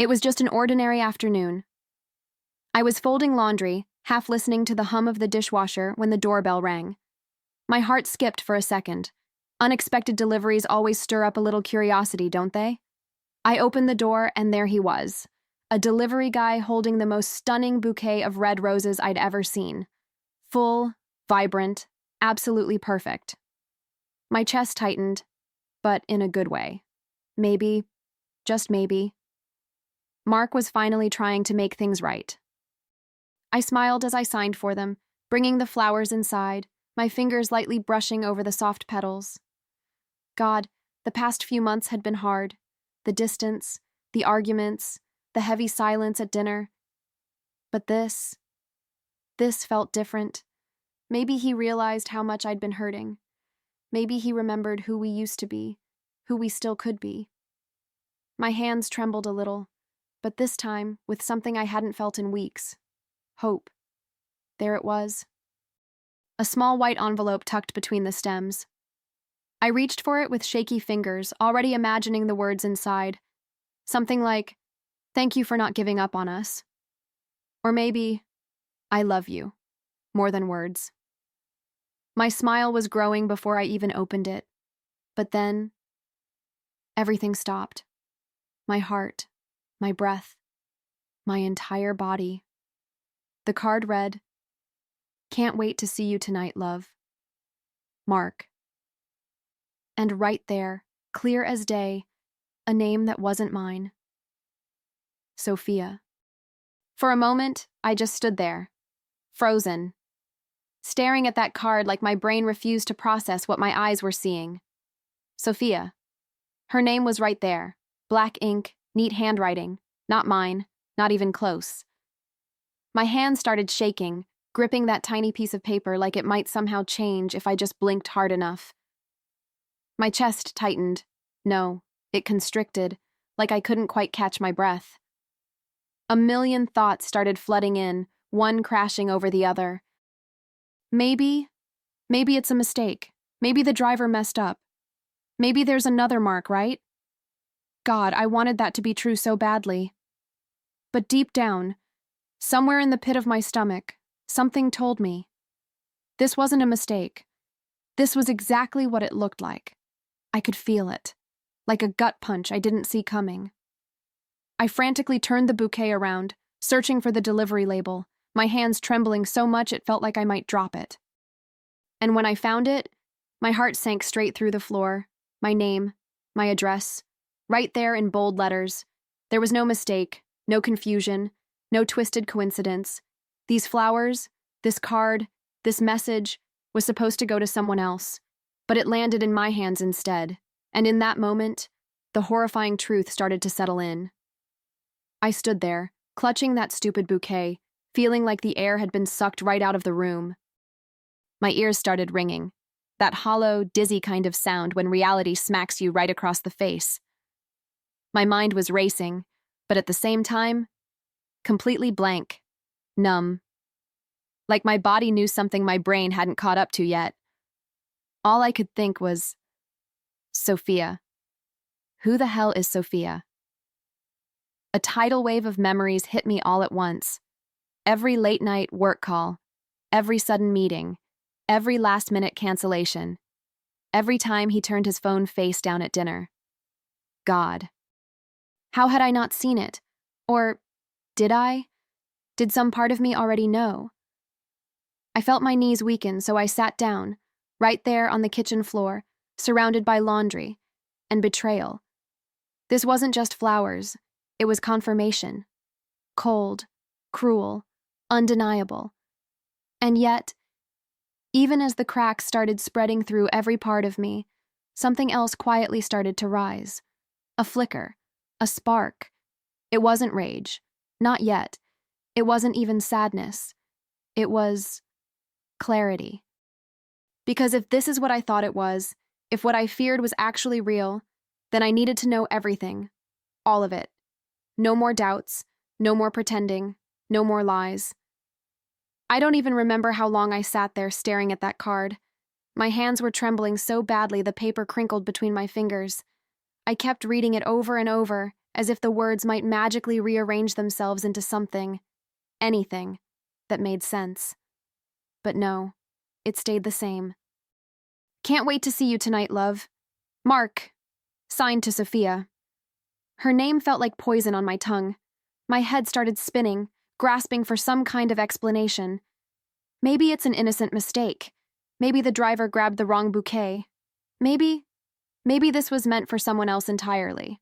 It was just an ordinary afternoon. I was folding laundry, half listening to the hum of the dishwasher when the doorbell rang. My heart skipped for a second. Unexpected deliveries always stir up a little curiosity, don't they? I opened the door and there he was, a delivery guy holding the most stunning bouquet of red roses I'd ever seen. Full, vibrant, absolutely perfect. My chest tightened, but in a good way. Maybe, just maybe, Mark was finally trying to make things right. I smiled as I signed for them, bringing the flowers inside, my fingers lightly brushing over the soft petals. God, the past few months had been hard. The distance, the arguments, the heavy silence at dinner. But this felt different. Maybe he realized how much I'd been hurting. Maybe he remembered who we used to be, who we still could be. My hands trembled a little, but this time with something I hadn't felt in weeks. Hope. There it was. A small white envelope tucked between the stems. I reached for it with shaky fingers, already imagining the words inside. Something like, "Thank you for not giving up on us." Or maybe, "I love you," more than words. My smile was growing before I even opened it. But then, everything stopped. My heart, my breath, my entire body. The card read, "Can't wait to see you tonight, love. Mark." And right there, clear as day, a name that wasn't mine. Sophia. For a moment, I just stood there, frozen, staring at that card like my brain refused to process what my eyes were seeing. Sophia. Her name was right there, black ink, neat handwriting, not mine, not even close. My hand started shaking, gripping that tiny piece of paper like it might somehow change if I just blinked hard enough. My chest tightened. No, it constricted, like I couldn't quite catch my breath. A million thoughts started flooding in, one crashing over the other. Maybe it's a mistake. Maybe the driver messed up. Maybe there's another Mark, right? God, I wanted that to be true so badly. But deep down, somewhere in the pit of my stomach, something told me. This wasn't a mistake. This was exactly what it looked like. I could feel it, like a gut punch I didn't see coming. I frantically turned the bouquet around, searching for the delivery label, my hands trembling so much it felt like I might drop it. And when I found it, my heart sank straight through the floor, my name, my address, right there in bold letters. There was no mistake, no confusion, no twisted coincidence. These flowers, this card, this message was supposed to go to someone else, but it landed in my hands instead, and in that moment, the horrifying truth started to settle in. I stood there, clutching that stupid bouquet, feeling like the air had been sucked right out of the room. My ears started ringing, that hollow, dizzy kind of sound when reality smacks you right across the face. My mind was racing, but at the same time, completely blank, numb. Like my body knew something my brain hadn't caught up to yet. All I could think was, Sophia. Who the hell is Sophia? A tidal wave of memories hit me all at once. Every late-night work call, every sudden meeting, every last-minute cancellation, every time he turned his phone face down at dinner. God. How had I not seen it? Or did I? Did some part of me already know? I felt my knees weaken, so I sat down, right there on the kitchen floor, surrounded by laundry and betrayal. This wasn't just flowers, it was confirmation. Cold, cruel, undeniable. And yet, even as the cracks started spreading through every part of me, something else quietly started to rise. A flicker, a spark. It wasn't rage, not yet. It wasn't even sadness. It was clarity. Because if this is what I thought it was, if what I feared was actually real, then I needed to know everything. All of it. No more doubts, no more pretending, no more lies. I don't even remember how long I sat there staring at that card. My hands were trembling so badly the paper crinkled between my fingers. I kept reading it over and over, as if the words might magically rearrange themselves into something, anything, that made sense. But no, it stayed the same. Can't wait to see you tonight, love. Mark. Signed to Sophia. Her name felt like poison on my tongue. My head started spinning, grasping for some kind of explanation. Maybe it's an innocent mistake. Maybe the driver grabbed the wrong bouquet. Maybe this was meant for someone else entirely.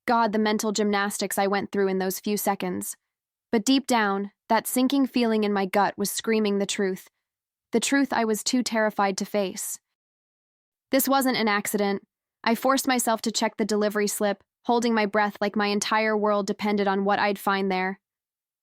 God, the mental gymnastics I went through in those few seconds. But deep down, that sinking feeling in my gut was screaming the truth I was too terrified to face. This wasn't an accident. I forced myself to check the delivery slip, holding my breath like my entire world depended on what I'd find there.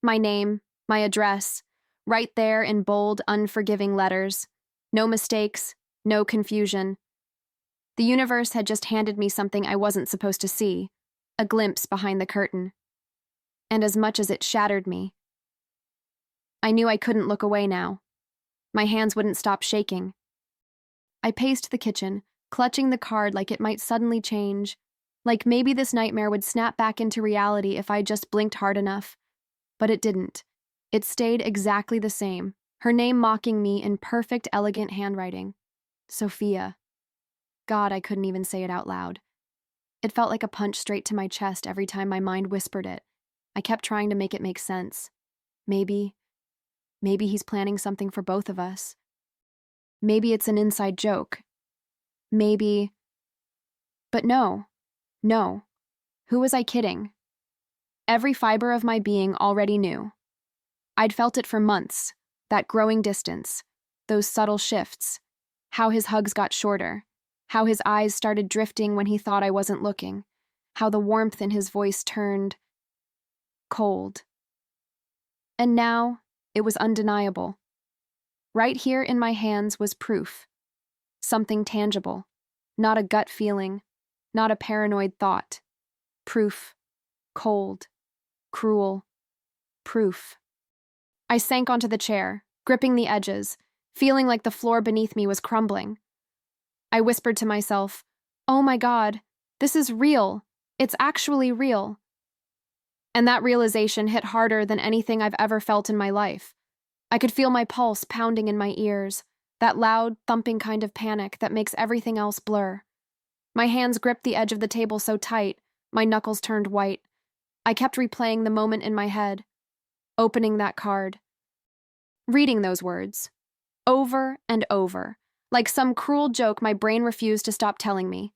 My name, my address, right there in bold, unforgiving letters. No mistakes, no confusion. The universe had just handed me something I wasn't supposed to see, a glimpse behind the curtain. And as much as it shattered me, I knew I couldn't look away now. My hands wouldn't stop shaking. I paced the kitchen, clutching the card like it might suddenly change, like maybe this nightmare would snap back into reality if I just blinked hard enough. But it didn't. It stayed exactly the same, her name mocking me in perfect, elegant handwriting. Sophia. God, I couldn't even say it out loud. It felt like a punch straight to my chest every time my mind whispered it. I kept trying to make it make sense. Maybe he's planning something for both of us. Maybe it's an inside joke. Maybe... But no. Who was I kidding? Every fiber of my being already knew. I'd felt it for months, that growing distance, those subtle shifts, how his hugs got shorter, how his eyes started drifting when he thought I wasn't looking, how the warmth in his voice turned cold. And now, it was undeniable. Right here in my hands was proof. Something tangible. Not a gut feeling. Not a paranoid thought. Proof. Cold. Cruel. Proof. I sank onto the chair, gripping the edges, feeling like the floor beneath me was crumbling. I whispered to myself, "Oh my God, this is real. It's actually real." And that realization hit harder than anything I've ever felt in my life. I could feel my pulse pounding in my ears, that loud, thumping kind of panic that makes everything else blur. My hands gripped the edge of the table so tight, my knuckles turned white. I kept replaying the moment in my head, opening that card, reading those words, over and over. Like some cruel joke my brain refused to stop telling me.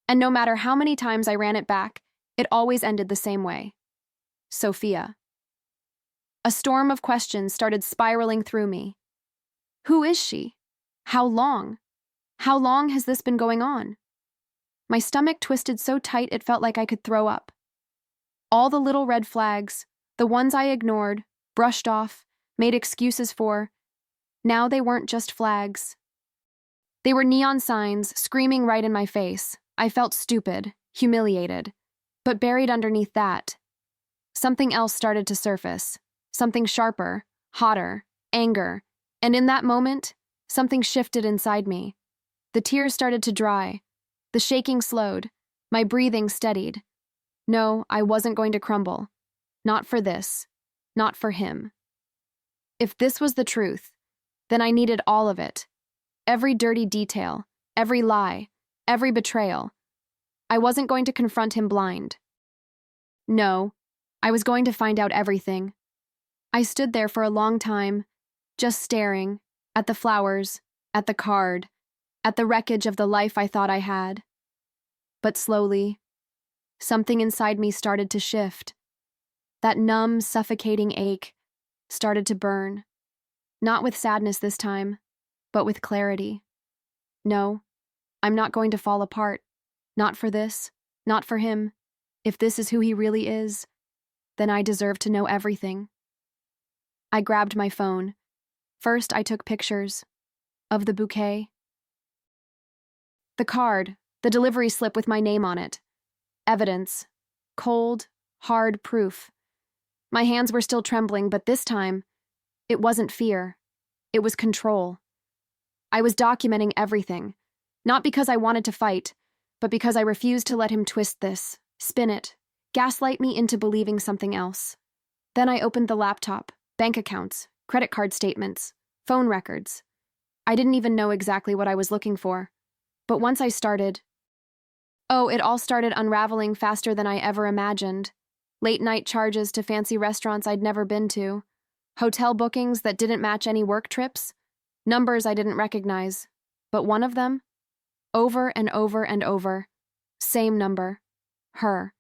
And no matter how many times I ran it back, it always ended the same way. Sophia. A storm of questions started spiraling through me. Who is she? How long? How long has this been going on? My stomach twisted so tight it felt like I could throw up. All the little red flags, the ones I ignored, brushed off, made excuses for, now they weren't just flags. They were neon signs screaming right in my face. I felt stupid, humiliated. But buried underneath that, something else started to surface. Something sharper, hotter, anger. And in that moment, something shifted inside me. The tears started to dry. The shaking slowed. My breathing steadied. No, I wasn't going to crumble. Not for this. Not for him. If this was the truth, then I needed all of it. Every dirty detail, every lie, every betrayal. I wasn't going to confront him blind. No, I was going to find out everything. I stood there for a long time, just staring, at the flowers, at the card, at the wreckage of the life I thought I had. But slowly, something inside me started to shift. That numb, suffocating ache started to burn. Not with sadness this time, but with clarity. No, I'm not going to fall apart. Not for this, not for him. If this is who he really is, then I deserve to know everything. I grabbed my phone. First, I took pictures of the bouquet, the card, the delivery slip with my name on it. Evidence. Cold, hard proof. My hands were still trembling, but this time, it wasn't fear. It was control. I was documenting everything, not because I wanted to fight, but because I refused to let him twist this, spin it, gaslight me into believing something else. Then I opened the laptop, bank accounts, credit card statements, phone records. I didn't even know exactly what I was looking for. But once I started, it all started unraveling faster than I ever imagined. Late night charges to fancy restaurants I'd never been to, hotel bookings that didn't match any work trips, numbers I didn't recognize. But one of them, over and over and over, same number, her.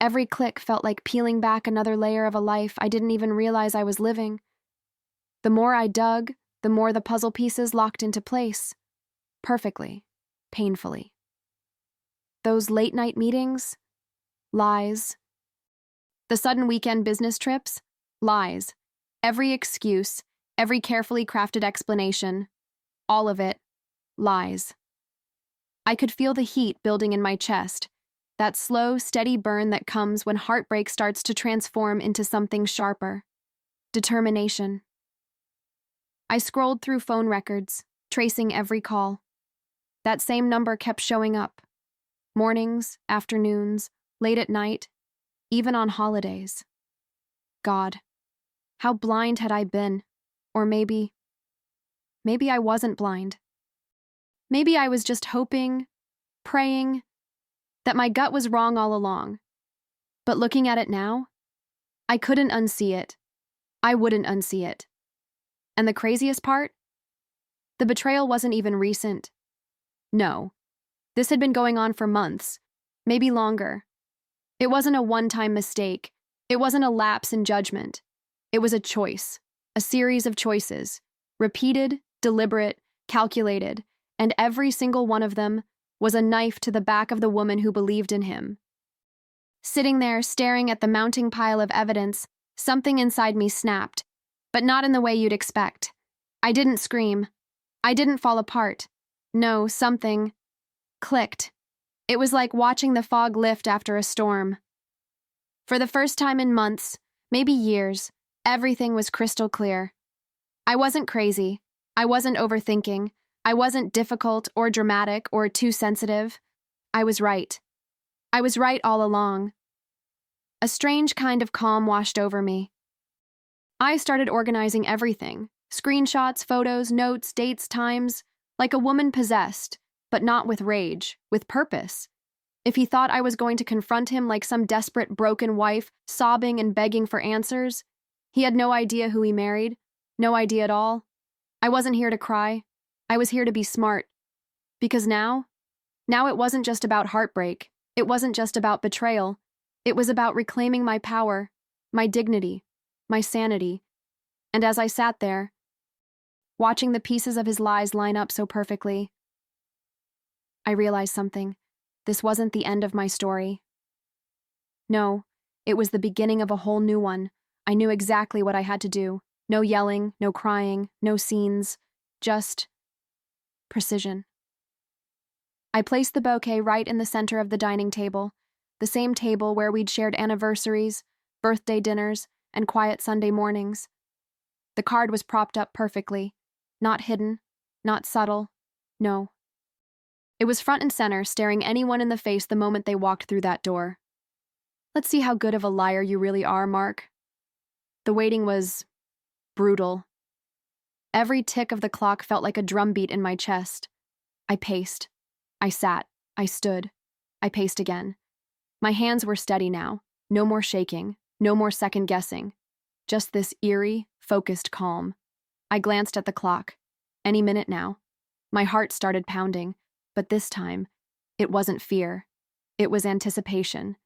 Every click felt like peeling back another layer of a life I didn't even realize I was living. The more I dug, the more the puzzle pieces locked into place. Perfectly, painfully. Those late night meetings? Lies. The sudden weekend business trips? Lies. Every excuse, every carefully crafted explanation, all of it, lies. I could feel the heat building in my chest, that slow, steady burn that comes when heartbreak starts to transform into something sharper. Determination. I scrolled through phone records, tracing every call. That same number kept showing up. Mornings, afternoons, late at night, even on holidays. God, how blind had I been? Or maybe I wasn't blind. Maybe I was just hoping, praying, that my gut was wrong all along. But looking at it now, I couldn't unsee it. I wouldn't unsee it. And the craziest part? The betrayal wasn't even recent. No, this had been going on for months, maybe longer. It wasn't a one-time mistake. It wasn't a lapse in judgment. It was a choice, a series of choices, repeated, deliberate, calculated, and every single one of them was a knife to the back of the woman who believed in him. Sitting there, staring at the mounting pile of evidence, something inside me snapped, but not in the way you'd expect. I didn't scream. I didn't fall apart. No, something clicked. It was like watching the fog lift after a storm. For the first time in months, maybe years, everything was crystal clear. I wasn't crazy. I wasn't overthinking. I wasn't difficult or dramatic or too sensitive. I was right. I was right all along. A strange kind of calm washed over me. I started organizing everything. Screenshots, photos, notes, dates, times, like a woman possessed, but not with rage, with purpose. If he thought I was going to confront him like some desperate, broken wife, sobbing and begging for answers, he had no idea who he married, no idea at all. I wasn't here to cry. I was here to be smart. Because now it wasn't just about heartbreak. It wasn't just about betrayal. It was about reclaiming my power, my dignity, my sanity. And as I sat there, watching the pieces of his lies line up so perfectly, I realized something. This wasn't the end of my story. No, it was the beginning of a whole new one. I knew exactly what I had to do. No yelling, no crying, no scenes, just precision. I placed the bouquet right in the center of the dining table, the same table where we'd shared anniversaries, birthday dinners, and quiet Sunday mornings. The card was propped up perfectly, not hidden, not subtle, no. It was front and center, staring anyone in the face the moment they walked through that door. Let's see how good of a liar you really are, Mark. The waiting was brutal. Every tick of the clock felt like a drumbeat in my chest. I paced. I sat. I stood. I paced again. My hands were steady now. No more shaking. No more second guessing. Just this eerie, focused calm. I glanced at the clock. Any minute now. My heart started pounding, but this time, it wasn't fear. It was anticipation.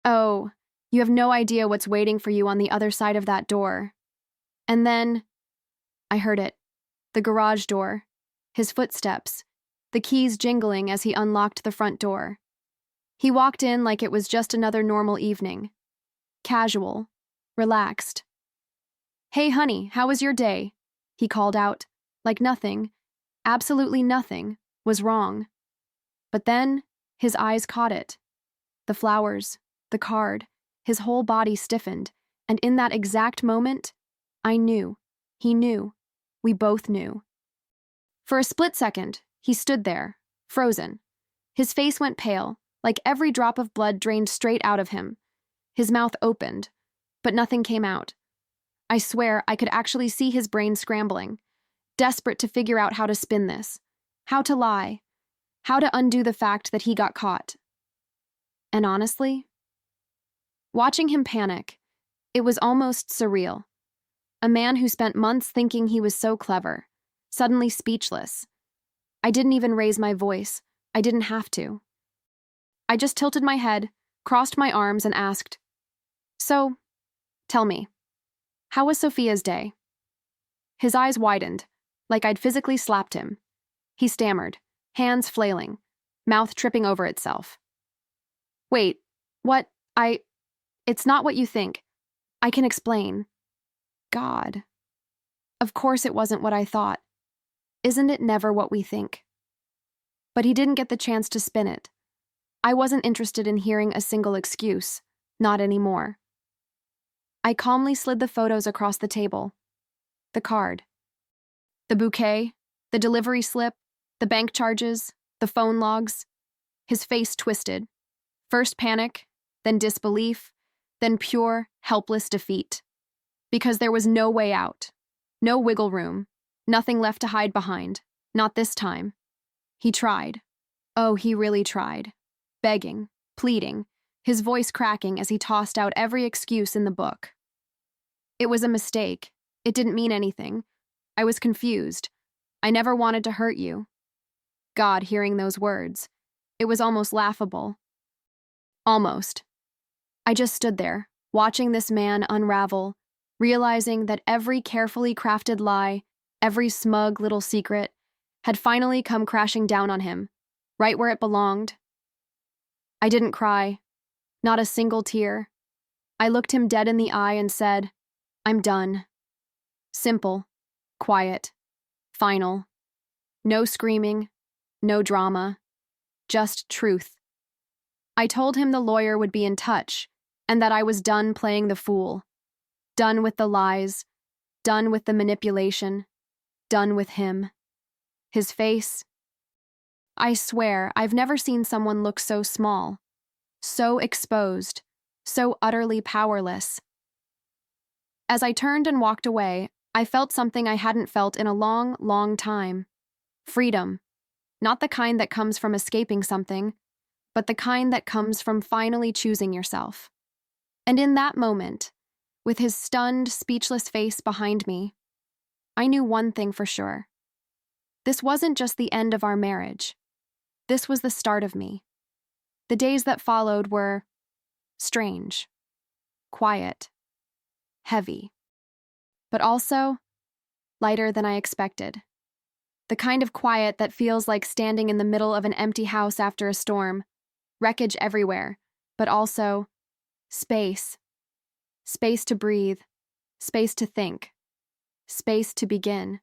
Oh, you have no idea what's waiting for you on the other side of that door. And then, I heard it. The garage door. His footsteps. The keys jingling as he unlocked the front door. He walked in like it was just another normal evening. Casual. Relaxed. "Hey, honey, how was your day?" he called out, like nothing, absolutely nothing, was wrong. But then, his eyes caught it. The flowers, the card, his whole body stiffened, and in that exact moment, I knew. He knew. We both knew. For a split second, he stood there, frozen. His face went pale, like every drop of blood drained straight out of him. His mouth opened, but nothing came out. I swear I could actually see his brain scrambling, desperate to figure out how to spin this, how to lie, how to undo the fact that he got caught. And honestly, watching him panic, it was almost surreal. A man who spent months thinking he was so clever, suddenly speechless. I didn't even raise my voice. I didn't have to. I just tilted my head, crossed my arms, and asked, "So, tell me, how was Sophia's day?" His eyes widened, like I'd physically slapped him. He stammered, hands flailing, mouth tripping over itself. "Wait, what? It's not what you think. I can explain." God. Of course it wasn't what I thought. Isn't it never what we think? But he didn't get the chance to spin it. I wasn't interested in hearing a single excuse, not anymore. I calmly slid the photos across the table. The card. The bouquet, the delivery slip, the bank charges, the phone logs. His face twisted. First panic, then disbelief, then pure, helpless defeat. Because there was no way out, no wiggle room, nothing left to hide behind, not this time. He tried. Oh, he really tried. Begging, pleading, his voice cracking as he tossed out every excuse in the book. It was a mistake. It didn't mean anything. I was confused. I never wanted to hurt you. God, hearing those words, it was almost laughable. Almost. I just stood there, watching this man unravel, realizing that every carefully crafted lie, every smug little secret, had finally come crashing down on him, right where it belonged. I didn't cry, not a single tear. I looked him dead in the eye and said, "I'm done." Simple, quiet, final. No screaming, no drama, just truth. I told him the lawyer would be in touch, and that I was done playing the fool. Done with the lies, done with the manipulation, done with him. His face. I swear, I've never seen someone look so small, so exposed, so utterly powerless. As I turned and walked away, I felt something I hadn't felt in a long, long time. Freedom. Not the kind that comes from escaping something, but the kind that comes from finally choosing yourself. And in that moment, with his stunned, speechless face behind me, I knew one thing for sure. This wasn't just the end of our marriage. This was the start of me. The days that followed were strange, quiet, heavy, but also lighter than I expected. The kind of quiet that feels like standing in the middle of an empty house after a storm, wreckage everywhere, but also space. Space to breathe, space to think, space to begin.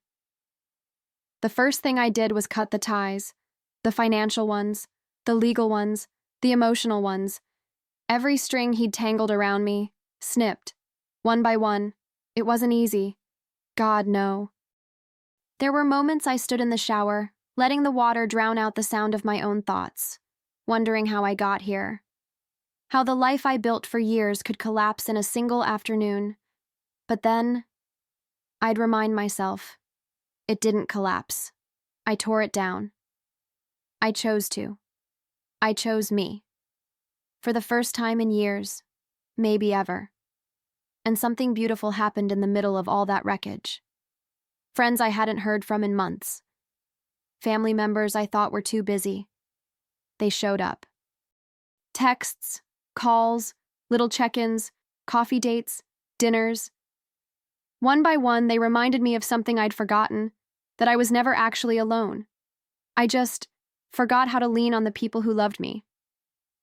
The first thing I did was cut the ties, the financial ones, the legal ones, the emotional ones. Every string he'd tangled around me, snipped, one by one. It wasn't easy. God, no. There were moments I stood in the shower, letting the water drown out the sound of my own thoughts, wondering how I got here. How the life I built for years could collapse in a single afternoon. But then, I'd remind myself, it didn't collapse. I tore it down. I chose to. I chose me. For the first time in years, maybe ever. And something beautiful happened in the middle of all that wreckage. Friends I hadn't heard from in months. Family members I thought were too busy. They showed up. Texts, calls, little check-ins, coffee dates, dinners. One by one, they reminded me of something I'd forgotten, that I was never actually alone. I just forgot how to lean on the people who loved me.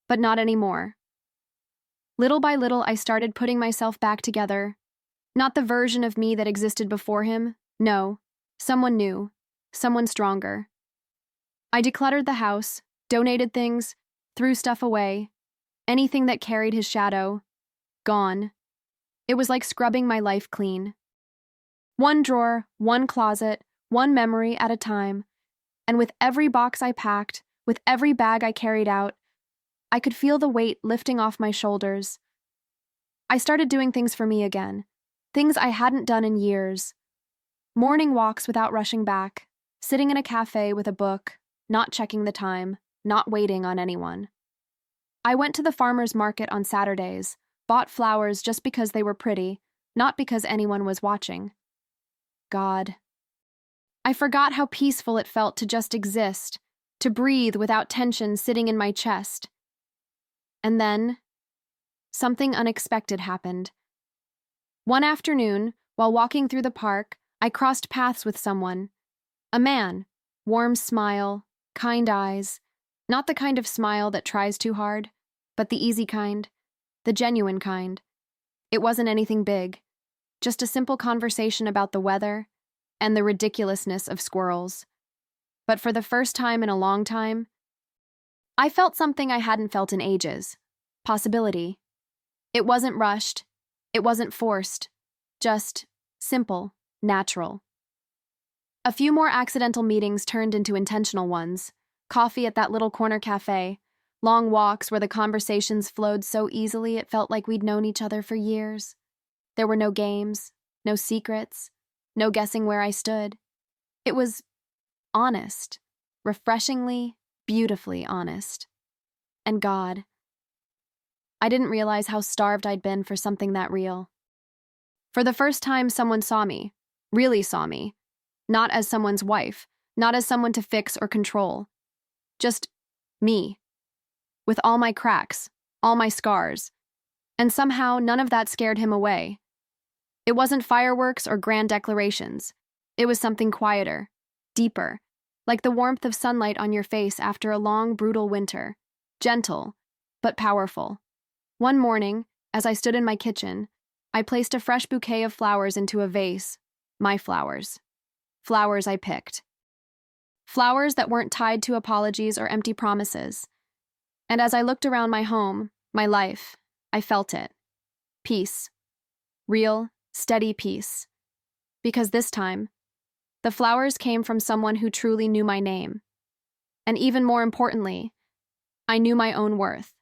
But not anymore. Little by little, I started putting myself back together. Not the version of me that existed before him, no, someone new, someone stronger. I decluttered the house, donated things, threw stuff away. Anything that carried his shadow, gone. It was like scrubbing my life clean. One drawer, one closet, one memory at a time. And with every box I packed, with every bag I carried out, I could feel the weight lifting off my shoulders. I started doing things for me again, things I hadn't done in years. Morning walks without rushing back, sitting in a cafe with a book, not checking the time, not waiting on anyone. I went to the farmer's market on Saturdays, bought flowers just because they were pretty, not because anyone was watching. God. I forgot how peaceful it felt to just exist, to breathe without tension sitting in my chest. And then, something unexpected happened. One afternoon, while walking through the park, I crossed paths with someone. A man, warm smile, kind eyes, not the kind of smile that tries too hard, but the easy kind, the genuine kind. It wasn't anything big, just a simple conversation about the weather and the ridiculousness of squirrels. But for the first time in a long time, I felt something I hadn't felt in ages. Possibility. It wasn't rushed. It wasn't forced. Just simple, natural. A few more accidental meetings turned into intentional ones. Coffee at that little corner cafe. Long walks where the conversations flowed so easily it felt like we'd known each other for years. There were no games, no secrets, no guessing where I stood. It was honest, refreshingly, beautifully honest. And God, I didn't realize how starved I'd been for something that real. For the first time, someone saw me, really saw me, not as someone's wife, not as someone to fix or control. Just me, with all my cracks, all my scars. And somehow none of that scared him away. It wasn't fireworks or grand declarations. It was something quieter, deeper, like the warmth of sunlight on your face after a long, brutal winter. Gentle, but powerful. One morning, as I stood in my kitchen, I placed a fresh bouquet of flowers into a vase. My flowers. Flowers I picked. Flowers that weren't tied to apologies or empty promises. And as I looked around my home, my life, I felt it. Peace. Real, steady peace. Because this time, the flowers came from someone who truly knew my name. And even more importantly, I knew my own worth.